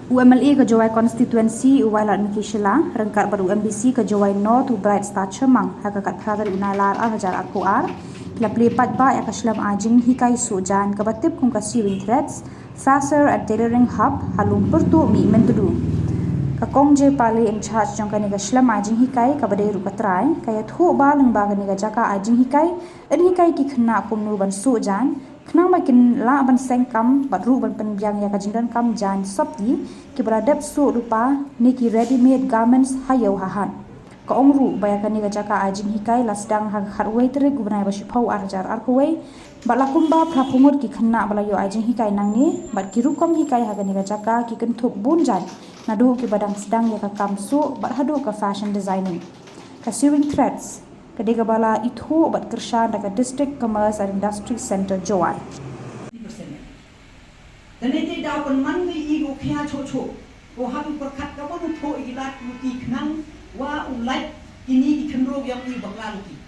UMLA ke Jowai constituency Uwailat Mikishila rengkat ber UMBC ke Jowai North Bright Star Chemang hakakat pratari unalar hajar akuar kila pelipat ba ya ke Shlem Jinghikai sujan ke batip kum ka sewing threads faster at tailoring hub Lumpyrtuh Mihmyntdu ka kongje Plie in charge jong kani ka Shlem Jinghikai ka badai ru katrai kaya thu ba leng ba kani ka jaka Jinghikai Jinghikai ki khna kum nu ban sujan Kenang makin la ban sengkam batru ban penbiang ya kajingdan kam jan sopti ki beradab su rupa niki ready made garments hayau hahan ka ongru bayakan ni gajaka Jinghikai lasdang ha harwei terik gubnai basipau arjar arkuwei balakumba prapungut ki khna balayo Jinghikai nangni bat kirukom hikai ha ni gajaka ki kentup bunjan nadu ki badang sedang ya ka kamsu bat hadu ka fashion designing ka sewing threads Kedega bala itu bat kershan dekat District Commerce and Industry Center Jowai. Dan ini dah pun mandi igu kia coco. Ko habi perkat kamu nuto ilat luti kenang wa ulai ini dikenrog yang ini bakal luti.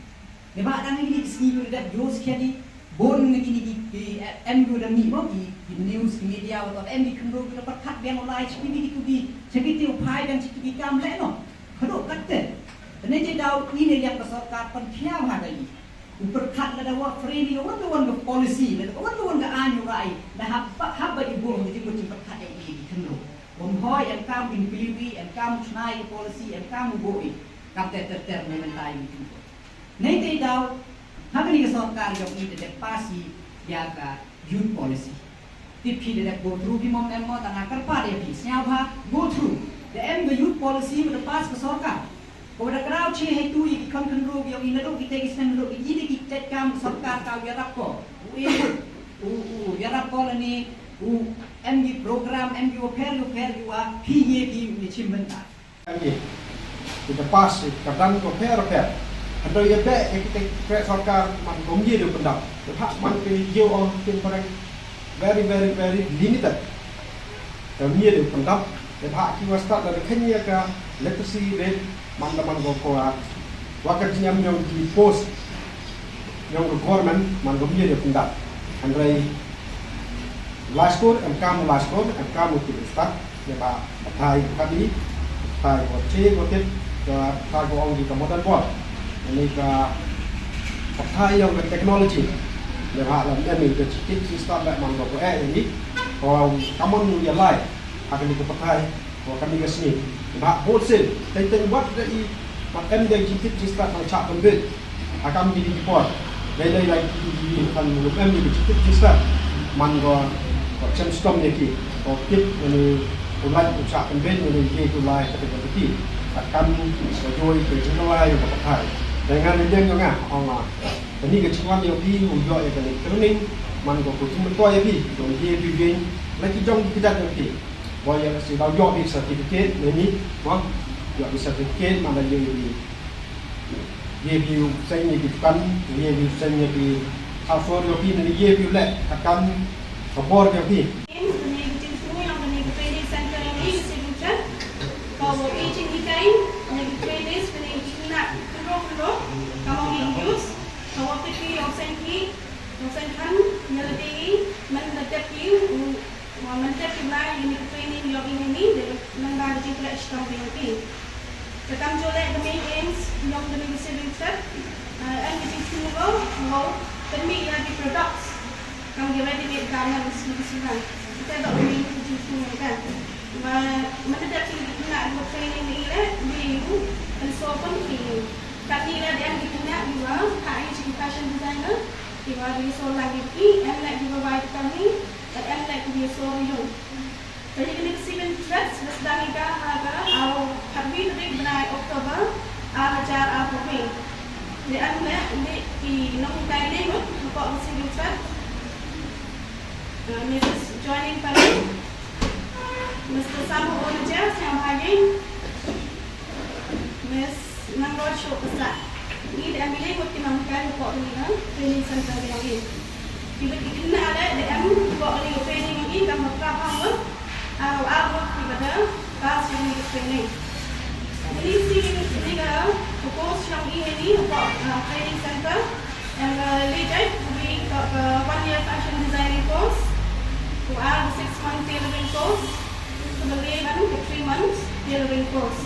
Sebab dan ini disini juga jos kia di bon ini di MU dan mimo di news media atau MU dikenrog juga perkat yang ulai ini itu di sekitar upaya dan sekitar kam leno. Kalau kata dan ini dah ini yang keserkar penkiau ada ini. Berkat ada wak free orang tuan ke polisi, orang tuan ke anu rai. Dah hab bagi buang jadi macam berkat yang ini kenro. Hoi yang kamu pilih, yang kamu senai polisi, yang kamu boi. Kata terter mementai itu. Nanti dah hab ini keserkar yang ini ada pasi Iaka youth policy. Tipi ada go through di moment tengah kerpa dia siapa go through. The end the youth policy pada pas keserkar. Kalau kerana cih itu yang kenro yang ini tu kita kisah dulu ini kita kam serkar kau yarap ko, yarap ko ni MG program MG oper juga PAP Mihmyntdu. Kita pas kadang oper. Ada yang baik kita kerja serkar man komji dia pendak, tapi man kerja orang orang very limited. Kami dia pendak, tapi kita start dari Kenya ke literacy rate man gokora wakat nyam yang di post yang government man gomye de pundak andrai last score MK mungkin start ya ba thai kami thai ko che ko tet ka thai ko ong di ka modern board ini ka thai yang ke technology ya ba la ni ke chit start back man go ini ko kamu ya lai akan di ka thai ko kami ke sini Bah wholesale, tentang buat dari macam dia jikit jistat macam pembel, akan jadi import. Lain lagi di kan macam dia jikit jistat, mangga macam stom ni ki, okey ini ulat macam pembel ini dia tu lai kata betul. Akan berjual ke Jinghikai ke Plie. Dengan dia juga orang. Ini kecilan yang pi ujok yang kena training, mangga kucing bertua yang pi, dong dia bikin lagi jom kita yang pi. Boleh si dah jual di sertifikat ni, wah jual di sertifikat mana dia view saya ni bukan dia view saya ni transfer dia pi ni dia view leh akan support dia pi. Kalau Jinghikai, negeri tradis, negeri nak kerok, kalau English, kalau pergi Osenkan, melalui mendapat Mantap pula ini training yang ini dengan juga staffing ini. Sekarang jualan the main aims yang demi saving step, and it is to go demi lagi products. Kami ready made garments di sana. Kita dah main itu semua kan. Mantap kita nak training ini di dan so pun ini. Kami ada yang kita nak juga, kami jadi fashion designer. Kita ada so lagi ini, and like juga buat kami. Dan like dia suruh you. Jadi ini kesibukan threads sedang kita ada atau kami tadi benar Oktober ajar apa ni. Dan di nombor ini untuk kesibukan threads. Mrs. joining Plie, Mr. Samu Onaja yang hadir, Miss Nangrod Shopasa. Ini dia ambil ikut timangkan untuk ini training center yang ini. Kita kena ada DM buat ni training ini dan berapa lama awak kita pas ini training. Jadi sini kalau fokus yang ini untuk training center yang leader we got 1 year fashion designing course, 6 month tailoring course, kemudian tailoring course.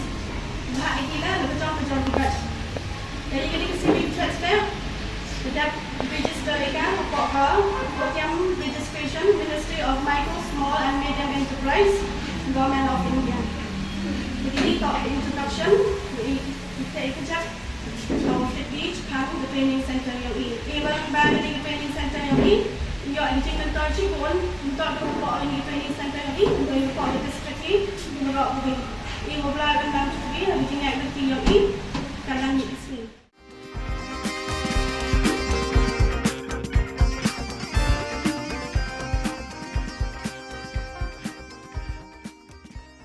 Nah, inilah macam juga. Jadi kita sini transfer, kita register ikan, program registration Ministry of Micro, Small and Medium Enterprise, Government of India. Jadi kalau introduction, kita ikut kalau beach kan the training center yang ini. Even baru di training center yang ini, yang ini mentor pun untuk berbuat ini training center yang ini, untuk berbuat di district ini, untuk ini belajar tentang ini, yang ini aktiviti yang ini.